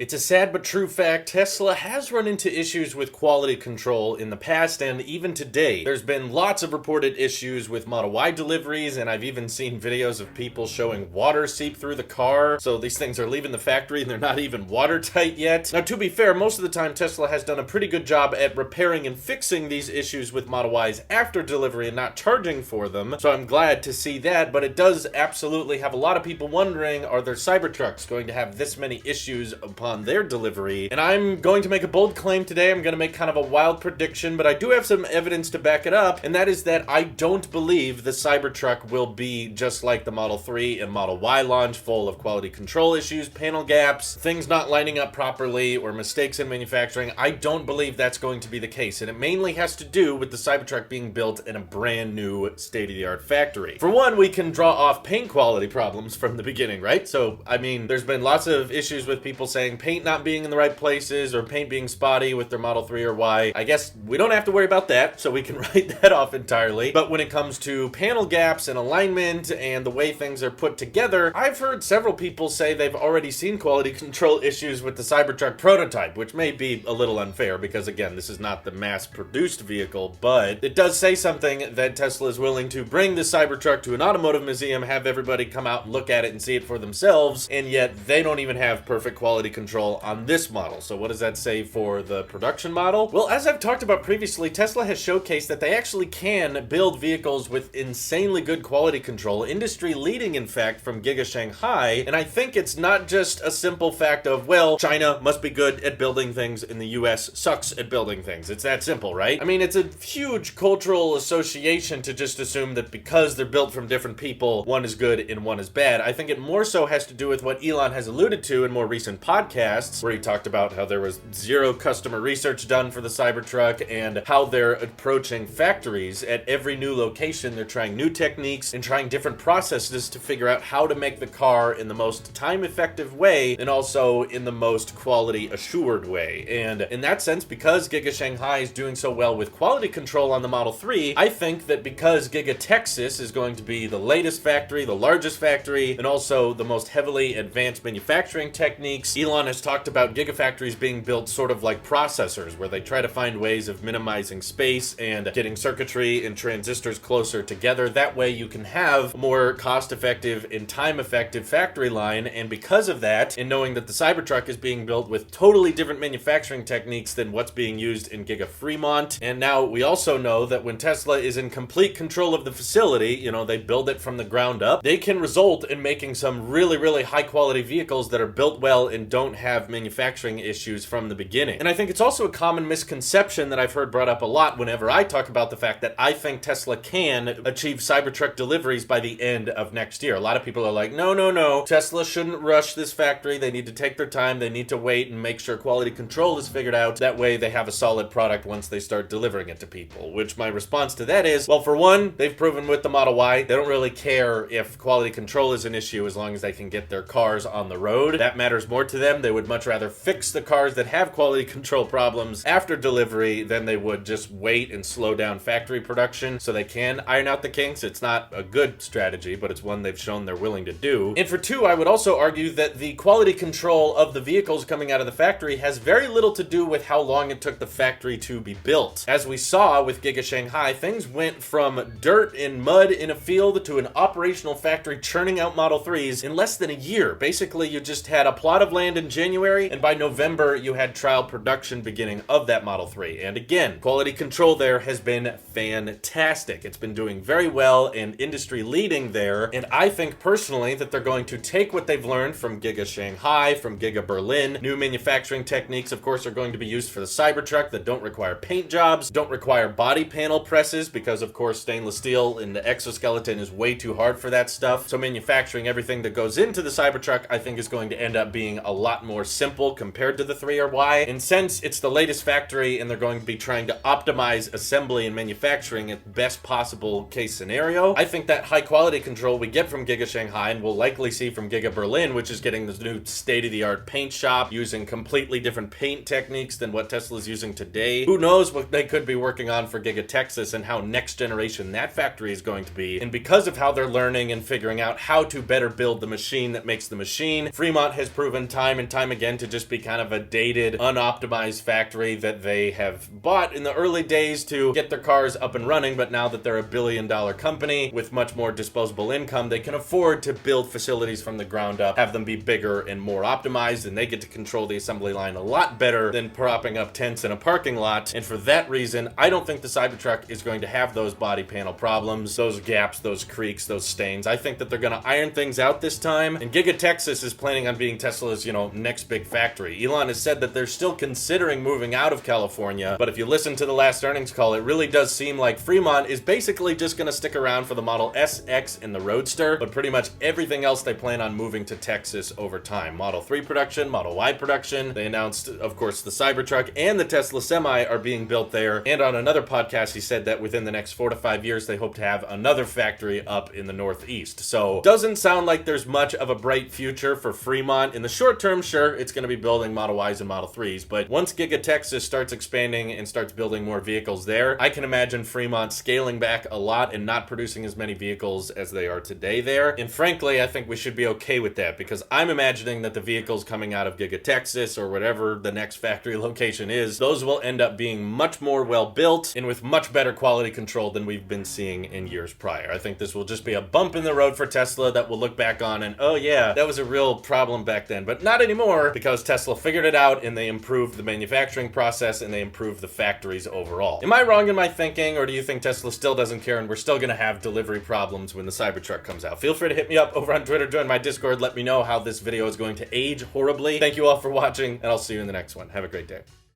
It's a sad but true fact, Tesla has run into issues with quality control in the past and even today. There's been lots of reported issues with Model Y deliveries, and I've even seen videos of people showing water seep through the car. So these things are leaving the factory and they're not even watertight yet. Now, to be fair, most of the time Tesla has done a pretty good job at repairing and fixing these issues with Model Ys after delivery and not charging for them. So I'm glad to see that, but it does absolutely have a lot of people wondering, are their Cybertrucks going to have this many issues upon their delivery? And I'm going to make a bold claim today. I'm going to make kind of a wild prediction, but I do have some evidence to back it up, and that is that I don't believe the Cybertruck will be just like the Model 3 and Model Y launch, full of quality control issues, panel gaps, things not lining up properly, or mistakes in manufacturing. I don't believe that's going to be the case, and it mainly has to do with the Cybertruck being built in a brand new state-of-the-art factory. For one, we can draw off paint quality problems from the beginning, right? So, I mean, there's been lots of issues with people saying paint not being in the right places or paint being spotty with their Model 3 or Y. I guess we don't have to worry about that, so we can write that off entirely. But when it comes to panel gaps and alignment and the way things are put together, I've heard several people say they've already seen quality control issues with the Cybertruck prototype, which may be a little unfair because, again, this is not the mass-produced vehicle, but it does say something that Tesla is willing to bring the Cybertruck to an automotive museum, have everybody come out and look at it and see it for themselves, and yet they don't even have perfect quality control on this model. So what does that say for the production model? Well, as I've talked about previously, Tesla has showcased that they actually can build vehicles with insanely good quality control, industry leading in fact, from Giga Shanghai. And I think it's not just a simple fact of, well, China must be good at building things and the US sucks at building things. It's that simple, right? I mean, it's a huge cultural association to just assume that because they're built from different people, one is good and one is bad. I think it more so has to do with what Elon has alluded to in more recent podcasts, where he talked about how there was zero customer research done for the Cybertruck and how they're approaching factories at every new location. They're trying new techniques and trying different processes to figure out how to make the car in the most time-effective way and also in the most quality-assured way. And in that sense, because Giga Shanghai is doing so well with quality control on the Model 3, I think that because Giga Texas is going to be the latest factory, the largest factory, and also the most heavily advanced manufacturing techniques, Elon has talked about gigafactories being built sort of like processors, where they try to find ways of minimizing space and getting circuitry and transistors closer together. That way you can have a more cost-effective and time-effective factory line. And because of that, and knowing that the Cybertruck is being built with totally different manufacturing techniques than what's being used in Giga Fremont, and now we also know that when Tesla is in complete control of the facility, you know, they build it from the ground up, they can result in making some really, really high-quality vehicles that are built well and don't have manufacturing issues from the beginning. And I think it's also a common misconception that I've heard brought up a lot whenever I talk about the fact that I think Tesla can achieve Cybertruck deliveries by the end of next year. A lot of people are like, no, Tesla shouldn't rush this factory. They need to take their time. They need to wait and make sure quality control is figured out. That way they have a solid product once they start delivering it to people. Which my response to that is, well, for one, they've proven with the Model Y, they don't really care if quality control is an issue as long as they can get their cars on the road. That matters more to them. They would much rather fix the cars that have quality control problems after delivery than they would just wait and slow down factory production so they can iron out the kinks. It's not a good strategy, but it's one they've shown they're willing to do. And for two, I would also argue that the quality control of the vehicles coming out of the factory has very little to do with how long it took the factory to be built. As we saw with Giga Shanghai, things went from dirt and mud in a field to an operational factory churning out Model 3s in less than a year. Basically, you just had a plot of land in January, and by November, you had trial production beginning of that Model 3. And again, quality control there has been fantastic. It's been doing very well and industry leading there. And I think personally that they're going to take what they've learned from Giga Shanghai, from Giga Berlin. New manufacturing techniques, of course, are going to be used for the Cybertruck that don't require paint jobs, don't require body panel presses, because of course stainless steel in the exoskeleton is way too hard for that stuff. So manufacturing everything that goes into the Cybertruck, I think, is going to end up being a lot more simple compared to the 3 or Y. And since it's the latest factory and they're going to be trying to optimize assembly and manufacturing at best possible case scenario, I think that high quality control we get from Giga Shanghai and we'll likely see from Giga Berlin, which is getting this new state-of-the-art paint shop using completely different paint techniques than what Tesla's using today. Who knows what they could be working on for Giga Texas and how next generation that factory is going to be. And because of how they're learning and figuring out how to better build the machine that makes the machine, Fremont has proven time and and time again to just be kind of a dated, unoptimized factory that they have bought in the early days to get their cars up and running, but now that they're a billion-dollar company with much more disposable income, they can afford to build facilities from the ground up, have them be bigger and more optimized, and they get to control the assembly line a lot better than propping up tents in a parking lot. And for that reason, I don't think the Cybertruck is going to have those body panel problems, those gaps, those creaks, those stains. I think that they're going to iron things out this time, and Giga Texas is planning on being Tesla's, next big factory. Elon has said that they're still considering moving out of California, but if you listen to the last earnings call, it really does seem like Fremont is basically just going to stick around for the Model S, X, and the Roadster, but pretty much everything else they plan on moving to Texas over time. Model 3 production, Model Y production. They announced, of course, the Cybertruck and the Tesla Semi are being built there, and on another podcast he said that within the next 4 to 5 years they hope to have another factory up in the Northeast. So doesn't sound like there's much of a bright future for Fremont. In the short term, sure, it's going to be building Model Ys and Model 3s, but once Giga Texas starts expanding and starts building more vehicles there, I can imagine Fremont scaling back a lot and not producing as many vehicles as they are today there. And frankly, I think we should be okay with that, because I'm imagining that the vehicles coming out of Giga Texas or whatever the next factory location is, those will end up being much more well built and with much better quality control than we've been seeing in years prior. I think this will just be a bump in the road for Tesla that we'll look back on and, oh yeah, that was a real problem back then, but not anymore, because Tesla figured it out and they improved the manufacturing process and they improved the factories overall. Am I wrong in my thinking, or do you think Tesla still doesn't care and we're still gonna have delivery problems when the Cybertruck comes out? Feel free to hit me up over on Twitter, join my Discord, let me know how this video is going to age horribly. Thank you all for watching, and I'll see you in the next one. Have a great day.